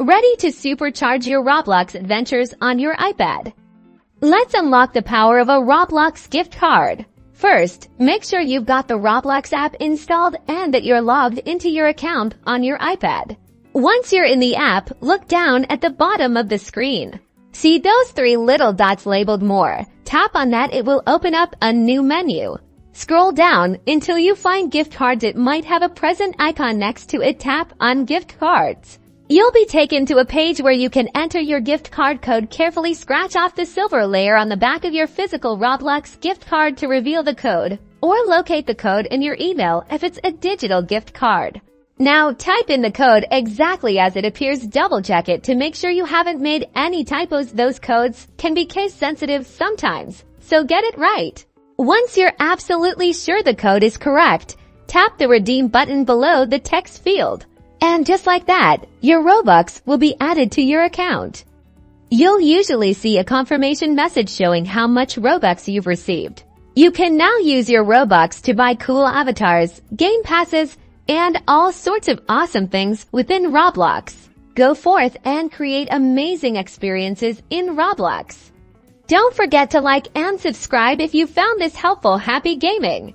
Ready to supercharge your Roblox adventures on your iPad? Let's unlock the power of a Roblox gift card. First, make sure you've got the Roblox app installed and that you're logged into your account on your iPad. Once you're in the app, look down at the bottom of the screen. See those three little dots labeled More? Tap on that, it will open up a new menu. Scroll down until you find gift cards. It might have a present icon next to it. Tap on Gift Cards. You'll be taken to a page where you can enter your gift card code. Carefully scratch off the silver layer on the back of your physical Roblox gift card to reveal the code, or locate the code in your email if it's a digital gift card. Now type in the code exactly as it appears. Double check it to make sure you haven't made any typos. Those codes can be case sensitive sometimes, so get it right. Once you're absolutely sure the code is correct, tap the redeem button below the text field. And just like that, your Robux will be added to your account. You'll usually see a confirmation message showing how much Robux you've received. You can now use your Robux to buy cool avatars, game passes, and all sorts of awesome things within Roblox. Go forth and create amazing experiences in Roblox. Don't forget to like and subscribe if you found this helpful. Happy gaming!